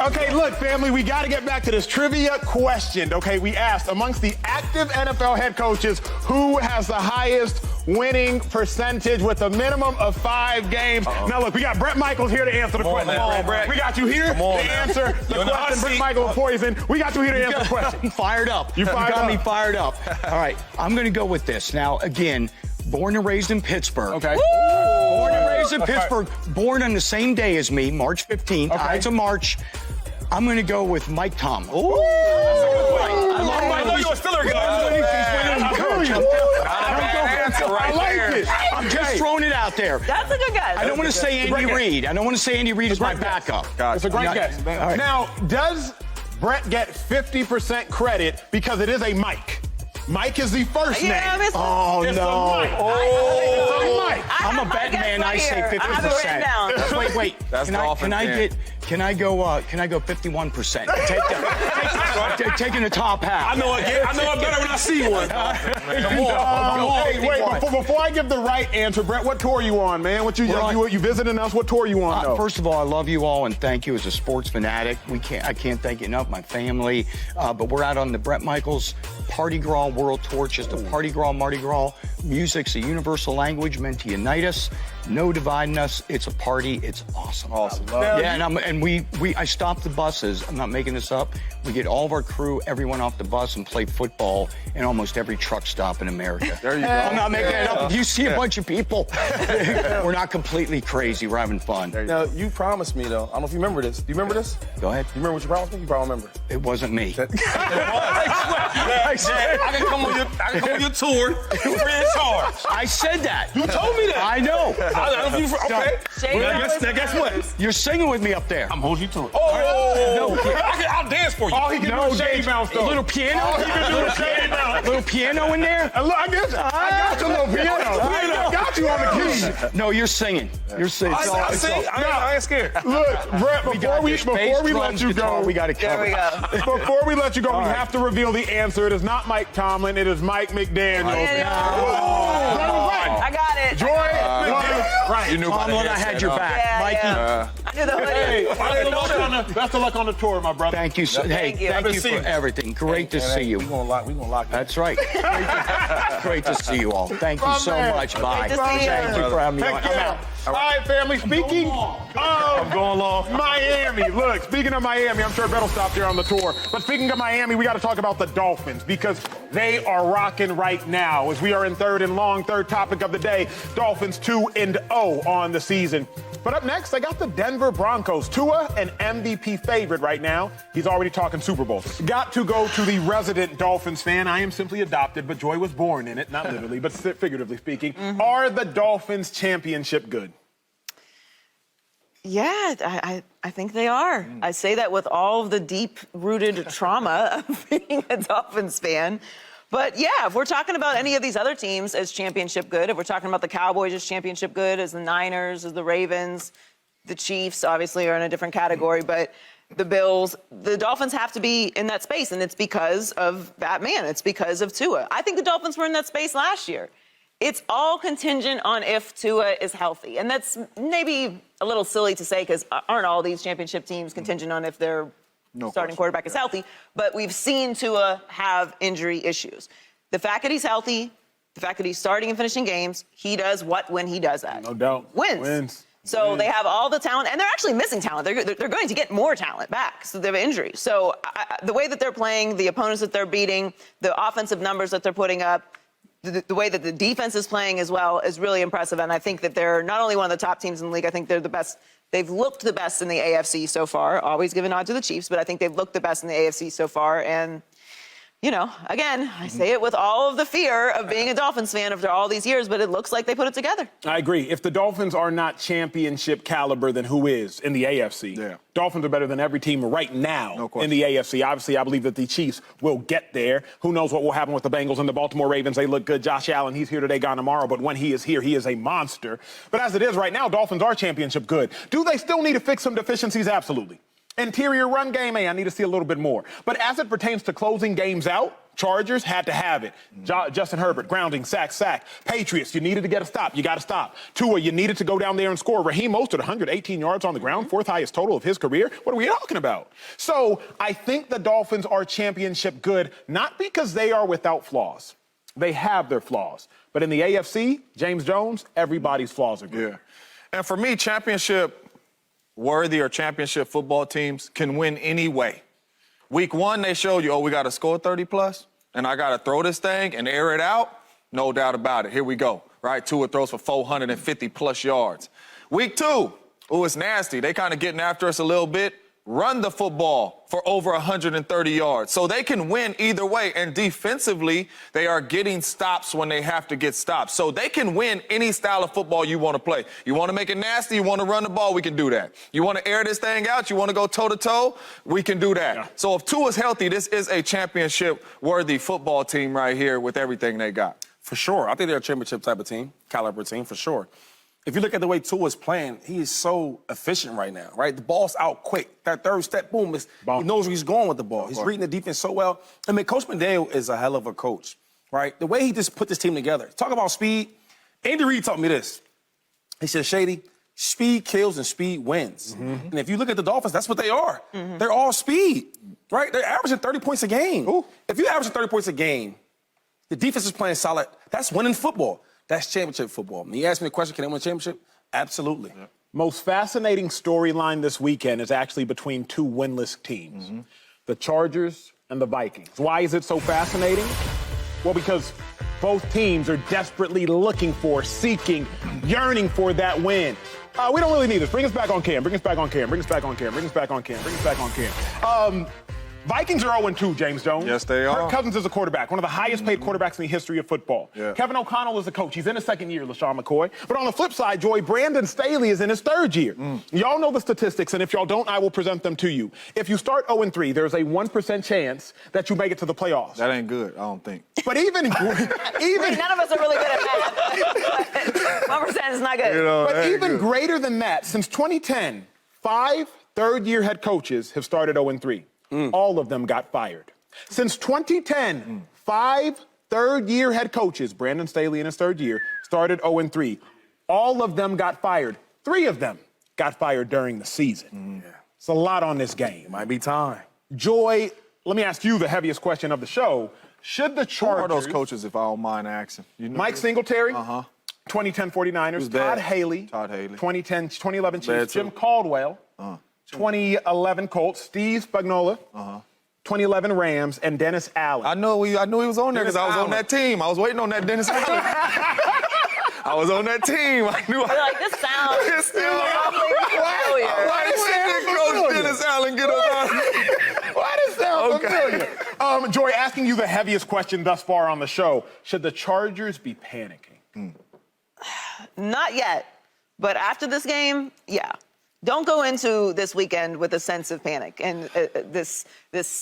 Okay, look, family, we got to get back to this trivia question. Okay, we asked amongst the active NFL head coaches who has the highest winning percentage with a minimum of 5 games. Now, look, we got Brett Michaels here to answer the question. Come on, Brett. We got you here to answer the question. Brett Michaels Poison. We got you here to answer the question. I'm fired up. You got me fired up. All right, I'm going to go with this. Now, again, born and raised in Pittsburgh. Okay. Born and raised in Pittsburgh. Born on the same day as me, March 15th. Okay. It's a March. I'm going to go with Mike Tomlin. I know you're a Steeler guy. I like it. I'm just throwing it out there. That's a good guess. I don't want to say Andy Reid. I don't want to say Andy Reid is my backup. It's a great guess. Right. Now, does Brett get 50% credit because it is a Mike? Mike is the first name. Oh, It's no. a Mike. Oh. It's a Mike. I'm a betting man. I say 50%. I have it written down. Wait. That's Can I go 51%? Taking the top half. I know it better when I see one. Come on. Hey, wait, before I give the right answer, Brett, what tour are you on, man? You visiting us? What tour are you on, though? First of all, I love you all and thank you as a sports fanatic. I can't thank you enough, my family. But we're out on the Brett Michaels Party Gras World Tour, just a Party Gras, Mardi Gras. Music's a universal language meant to unite us. No dividing us. It's a party. It's awesome. Yeah, I stop the buses. I'm not making this up. We get all of our crew, everyone off the bus, and play football in almost every truck stop in America. There you go. I'm not making it up. If you see a bunch of people, we're not completely crazy. We're having fun. Now, you promised me, though. I don't know if you remember this. Do you remember this? Go ahead. You remember what you promised me? You probably remember. It wasn't me. I can come on your tour free of charge. I said that. You told me that. I know. Okay. Guess what? You're singing with me up there. I'm holding you to it. No. I'll dance for you. All he can do is shade bounce, though. A little piano? All he can do is shade bounce. Little piano in there? I got you a little piano. I got you on the keys. No, you're singing. You're singing. I ain't scared. Look, Brett, before we let you go, we got to cover. There we go. Before we let you go, we have to reveal the answer. It is not Mike Tomlin. It is Mike McDaniel. I got it. Joy, Right. You knew Tomlin, I had your back. Yeah, Mikey. I knew the hoodie. hey, best of luck on the tour, my brother. Thank you. Thank you. Thank you for everything. Great to see you. We gonna lock you. That's right. Great to see you all. Thank you so much. Bye. Great to see you. Thank you for having me on. I'm out. All right, family, speaking of Miami. Look, speaking of Miami, I'm sure Brett will stop there on the tour. But speaking of Miami, we got to talk about the Dolphins because they are rocking right now. As we are in third topic of the day, Dolphins 2-0 on the season. But up next, I got the Denver Broncos. Tua, an MVP favorite right now. He's already talking Super Bowl. Got to go to the resident Dolphins fan. I am simply adopted, but Joy was born in it. Not literally, but figuratively speaking. Are the Dolphins championship good? Yeah, I think they are. I say that with all of the deep-rooted trauma of being a Dolphins fan. But yeah, if we're talking about any of these other teams as championship good, if we're talking about the Cowboys as championship good, as the Niners, as the Ravens, the Chiefs obviously are in a different category, but the Bills, the Dolphins have to be in that space, and it's because of that man. It's because of Tua. I think the Dolphins were in that space last year. It's all contingent on if Tua is healthy. And that's maybe a little silly to say because aren't all these championship teams contingent on if their starting quarterback is healthy? But we've seen Tua have injury issues. The fact that he's healthy, the fact that he's starting and finishing games, he does what when he does that? No doubt. Wins. So they have all the talent, and they're actually missing talent. They're going to get more talent back, so they have injuries. So the way that they're playing, the opponents that they're beating, the offensive numbers that they're putting up, the way that the defense is playing as well is really impressive. And I think that they're not only one of the top teams in the league, I think they're the best. They've looked the best in the AFC so far. Always give a nod to the Chiefs, but I think they've looked the best in the AFC so far. And, you know, again, I say it with all of the fear of being a Dolphins fan after all these years, but it looks like they put it together. I agree. If the Dolphins are not championship caliber, then who is in the AFC? Yeah. Dolphins are better than every team right now in the AFC. Obviously, I believe that the Chiefs will get there. Who knows what will happen with the Bengals and the Baltimore Ravens? They look good. Josh Allen, he's here today, gone tomorrow. But when he is here, he is a monster. But as it is right now, Dolphins are championship good. Do they still need to fix some deficiencies? Absolutely. Interior run game, I need to see a little bit more. But as it pertains to closing games out, Chargers had to have it. Justin Herbert, grounding, sack. Patriots, you needed to get a stop. You got to stop. Tua, you needed to go down there and score. Raheem Mostert, 118 yards on the ground, fourth highest total of his career. What are we talking about? So I think the Dolphins are championship good, not because they are without flaws. They have their flaws. But in the AFC, James Jones, everybody's flaws are good. Yeah. And for me, championship-worthy or championship football teams can win any way. Week 1, they showed you, we got to score 30+, and I got to throw this thing and air it out. No doubt about it. Here we go, right? Tua throws for 450+ yards. Week 2, it's nasty. They kind of getting after us a little bit. Run the football for over 130 yards. So they can win either way. And defensively, they are getting stops when they have to get stops. So they can win any style of football you want to play. You want to make it nasty, you want to run the ball, we can do that. You want to air this thing out, you want to go toe-to-toe, we can do that. Yeah. So if Tua's healthy, this is a championship-worthy football team right here with everything they got. For sure. I think they're a championship type of team, caliber team, for sure. If you look at the way Tua's playing, he is so efficient right now, right? The ball's out quick. That third step, boom, he knows where he's going with the ball. He's reading the defense so well. I mean, Coach McDaniel is a hell of a coach, right? The way he just put this team together. Talk about speed. Andy Reid taught me this. He said, Shady, speed kills and speed wins. Mm-hmm. And if you look at the Dolphins, that's what they are. Mm-hmm. They're all speed, right? They're averaging 30 points a game. Ooh. If you average 30 points a game, the defense is playing solid. That's winning football. That's championship football. And you asked me the question, can they win a championship? Absolutely. Yeah. Most fascinating storyline this weekend is actually between two winless teams, the Chargers and the Vikings. Why is it so fascinating? Well, because both teams are desperately looking for, seeking, yearning for that win. We don't really need this. Bring us back on cam. Bring us back on cam. Bring us back on cam. Bring us back on cam. Bring us back on cam. Vikings are 0-2, James Jones. Yes, they are. Kirk Cousins is a quarterback, one of the highest-paid quarterbacks in the history of football. Yeah. Kevin O'Connell is the coach. He's in his second year, LeSean McCoy. But on the flip side, Joy, Brandon Staley is in his third year. Y'all know the statistics, and if y'all don't, I will present them to you. If you start 0-3, there's a 1% chance that you make it to the playoffs. That ain't good, I don't think. But even none of us are really good at math. 1% is not good. You know, but even greater than that, since 2010, 5 third-year head coaches have started 0-3. All of them got fired. Since 2010, 5 third-year head coaches, Brandon Staley in his third year, started 0-3. All of them got fired. 3 of them got fired during the season. It's a lot on this game. Might be time. Joy, let me ask you the heaviest question of the show. Should the Chargers... Who are those coaches, if I don't mind asking? You know Mike Singletary, 2010 49ers. Todd Haley, 2011 Chiefs. Jim Caldwell, 2011 Colts, Steve Spagnuolo, 2011 Rams, and Dennis Allen. I knew he was on there because I was on that team. I was waiting on that Dennis Allen. I was on that team. I knew. You're like, this sounds familiar. Why did Coach Dennis Allen get on? Why does that sound familiar? Joy, asking you the heaviest question thus far on the show. Should the Chargers be panicking? Not yet. But after this game, yeah. Don't go into this weekend with a sense of panic and this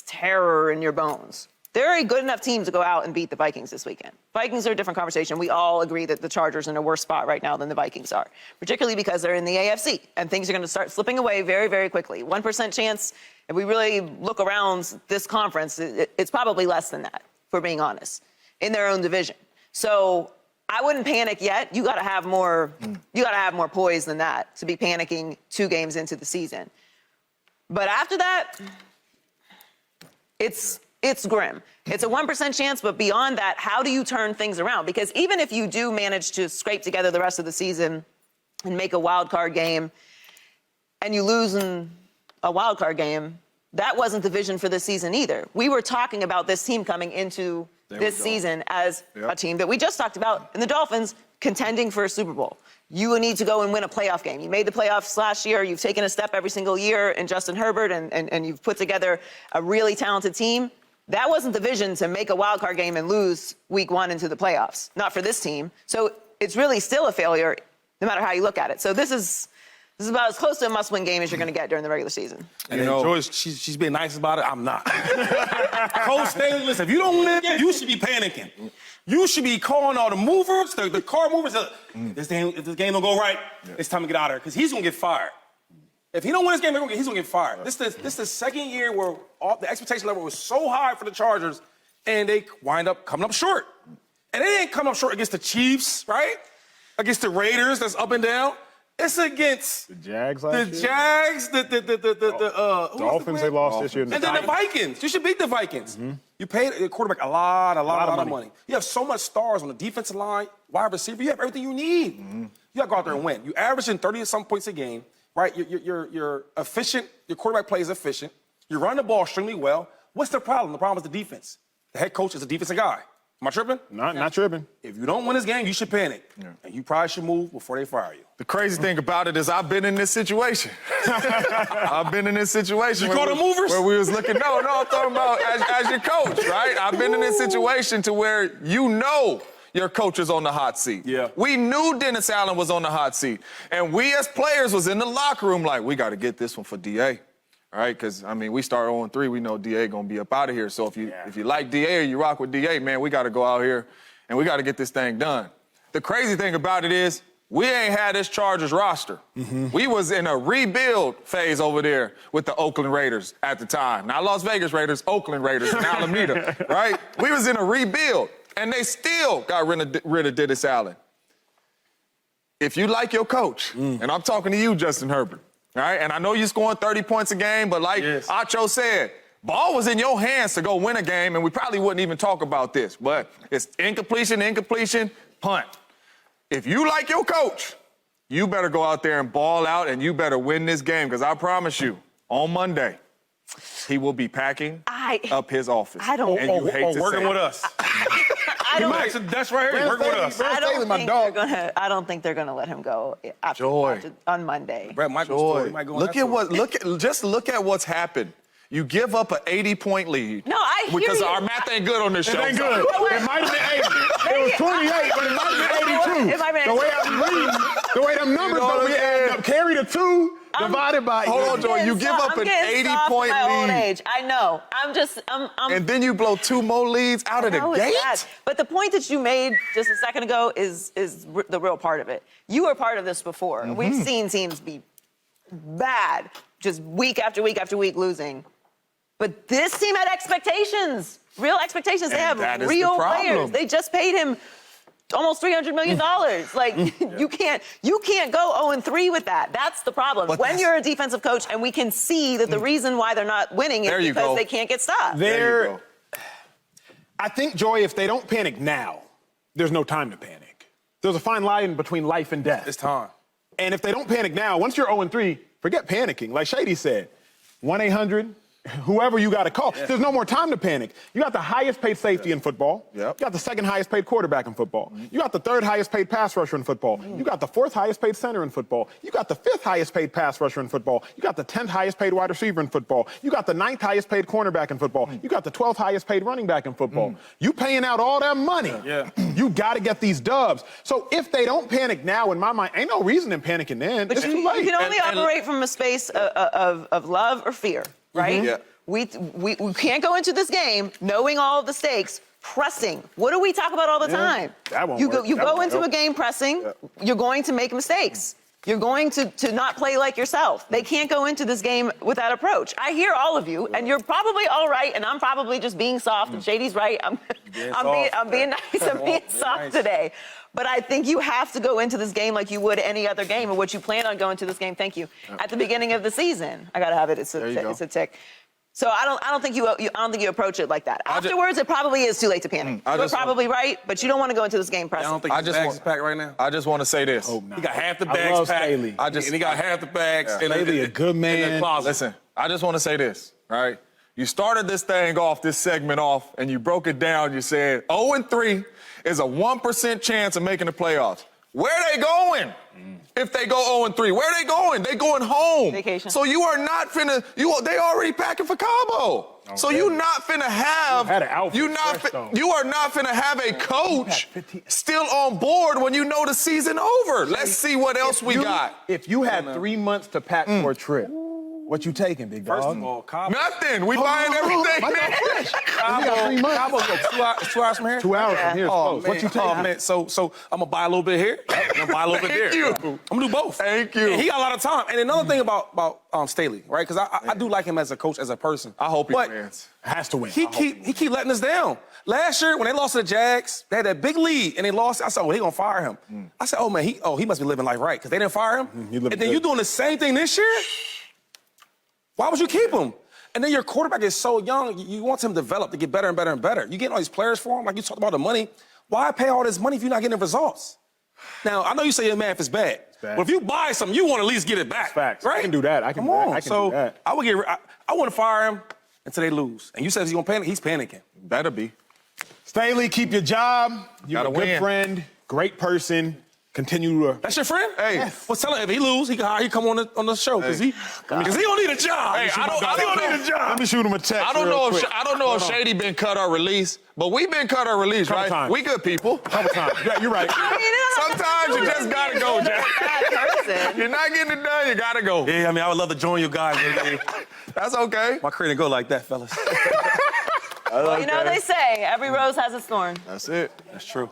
terror in your bones. They're a good enough team to go out and beat the Vikings this weekend. Vikings are a different conversation. We all agree that the Chargers are in a worse spot right now than the Vikings are, particularly because they're in the AFC, and things are going to start slipping away very, very quickly. 1% chance, if we really look around this conference, it's probably less than that, for being honest, in their own division. So I wouldn't panic yet. You got to have more. You got to have more poise than that to be panicking 2 games into the season. But after that, it's grim. It's a 1% chance, but beyond that, how do you turn things around? Because even if you do manage to scrape together the rest of the season and make a wild card game, and you lose in a wild card game, that wasn't the vision for this season either. We were talking about this team coming into this season as a team that we just talked about in the Dolphins contending for a Super Bowl. You need to go and win a playoff game. You made the playoffs last year. You've taken a step every single year in Justin Herbert, and you've put together a really talented team. That wasn't the vision, to make a wild card game and lose week 1 into the playoffs. Not for this team. So it's really still a failure, no matter how you look at it. So this is about as close to a must-win game as you're going to get during the regular season. And Joyce, she's being nice about it. I'm not. Coach Staley, listen, if you don't win it, you should be panicking. You should be calling all the movers, the car movers. If this game don't go right, it's time to get out of here, because he's going to get fired. If he don't win this game, he's gonna get fired. This is the second year where the expectation level was so high for the Chargers, and they wind up coming up short. And they didn't come up short against the Chiefs, right? Against the Raiders, that's up and down. It's against the Jags last year. The Dolphins, they lost this year. And then the Vikings. You should beat the Vikings. You paid the quarterback a lot of money. You have so much stars on the defensive line, wide receiver. You have everything you need. You got to go out there and win. You average in 30-some points a game, right? You're efficient. Your quarterback plays efficient. You run the ball extremely well. What's the problem? The problem is the defense. The head coach is a defensive guy. Am I tripping? Not tripping. If you don't win this game, you should panic. Yeah. And you probably should move before they fire you. The crazy thing about it is I've been in this situation. I've been in this situation. You call them movers? Where we was looking, no, I'm talking about as your coach, right? I've been in this situation to where your coach is on the hot seat. Yeah. We knew Dennis Allen was on the hot seat. And we as players was in the locker room like, we got to get this one for DA. All right, because, we start 0-3, we know DA going to be up out of here. So if you like DA or you rock with DA, man, we got to go out here and we got to get this thing done. The crazy thing about it is we ain't had this Chargers roster. We was in a rebuild phase over there with the Oakland Raiders at the time. Not Las Vegas Raiders, Oakland Raiders in Alameda, right? We was in a rebuild, and they still got rid of Dennis Allen. If you like your coach, and I'm talking to you, Justin Herbert, all right, and I know you're scoring 30 points a game, but like Acho said, ball was in your hands to go win a game, and we probably wouldn't even talk about this. But it's incompletion, punt. If you like your coach, you better go out there and ball out, and you better win this game, because I promise you, on Monday, he will be packing up his office. I don't. And you hate to working say with us. I don't. That's right here. Working with us. I don't think they're gonna let him go on Monday. Brett Michael's story might go on. Look at what's happened. You give up an 80-point lead. No, I hear because you. our math ain't good on this show. It ain't good. It might have been 80. It was 28, but it might have been 82. It might have been The way I'm reading, the way them numbers go, we add up, carry the 2 divided by. Hold on, Joy. You give up an 80-point lead. I know. And then you blow 2 more leads out of the gate. But the point that you made just a second ago is the real part of it. You were part of this before. We've seen teams be bad, just week after week after week losing. But this team had expectations, real expectations. They have real players. They just paid him almost $300 million. Like, you can't go 0-3 with that. That's the problem. But when you're a defensive coach, and we can see that the reason why they're not winning is because they can't get stopped. I think, Joy, if they don't panic now, there's no time to panic. There's a fine line between life and death. It's time. And if they don't panic now, once you're 0-3, forget panicking. Like Shady said, 1-800. Whoever you got to call. There's no more time to panic. You got the highest paid safety in football. You got the second highest paid quarterback in football. You got the third highest paid pass rusher in football. You got the fourth highest paid center in football. You got the fifth highest paid pass rusher in football. You got the 10th highest paid wide receiver in football. You got the 9th highest paid cornerback in football. You got the 12th highest paid running back in football. You paying out all that money. You got to get these dubs. So if they don't panic now, in my mind, ain't no reason in panicking then. It's too late. You can only operate from a space of love or fear, right? We can't go into this game knowing all of the stakes, pressing. What do we talk about all the time? That won't you work. go into a game pressing, you're going to make mistakes. You're going to not play like yourself. They can't go into this game with that approach. I hear all of you, and you're probably all right, and I'm probably just being soft, and Shady's right. I'm being nice. I'm being soft today. But I think you have to go into this game like you would any other game, and what you plan on going to this game, thank you, at the beginning of the season. I got to have it. It's a tick. So I don't think you approach it like that. Afterwards, it probably is too late to panic. You're probably right, but you don't want to go into this game pressing. I don't think his bags is packed right now. I just want to say this. He got half the bags packed. And he got half the bags. Staley, a good man. Listen, I just want to say this, all right? You started this thing off, this segment off, and you broke it down. You said 0-3 is a 1% chance of making the playoffs. Where are they going? If they go 0-3, where are they going? They going home. Vacation. So you are not finna. They already packing for Cabo. So you not finna have. You are not finna have a coach still on board when you know the season over. Let's see what else we got. If you had 3 months to pack for a trip, What you taking, big dog? First of all, Cabo. Nothing. We buying everything. I got fresh. We got 3 months. Cabo's what, 2 hours from here? 2 hours from here. is Oh, close. man. What you taking? Oh, man. So I'm going to buy a little bit here. I'm going to buy a little bit there. Thank you. I'm going to do both. Thank you. And he got a lot of time. And another thing about Staley, right? Because I do like him as a coach, as a person. I hope he But wins. Has to win. He keep letting us down. Last year, when they lost to the Jags, they had that big lead, and they lost. I said, oh, he going to fire him. I said, oh, man, he must be living life right, because they didn't fire him. he And living then good. you doing the same thing this year? Why would you keep him? And then your quarterback is so young, you want him to develop to get better and better and better. You getting all these players for him, like you talked about the money. Why pay all this money if you're not getting the results? Now, I know you say your math is bad, bad. but if you buy something, you want to at least get it back. Facts. Right? I can do that. I can Come do that. on. I can so do that. I would I want to fire him until they lose. And you said he's going to panic. He's panicking. Better be. Staley, keep your job. You're Gotta a good win. friend, great person. Continue to. That's your friend? Hey. Well, tell him if he lose, he can come on the show because he don't need a job. Hey, I don't need a job. Let me shoot him a text. I don't real know quick. if Shady been cut or released, but we been cut or released, Couple right? times. We good people. Couple times. Yeah, you're right. Sometimes you just gotta go, Jack. Bad person. You're not getting it done, you gotta go. Yeah, I mean, I would love to join you guys. That's okay. My career didn't go like that, fellas. Well, you know they say every rose has its thorn. That's it. That's true.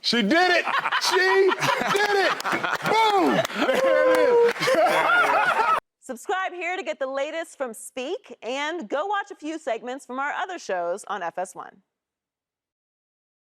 She did it. She did it. Boom. There it is. Subscribe here to get the latest from Speak and go watch a few segments from our other shows on FS1.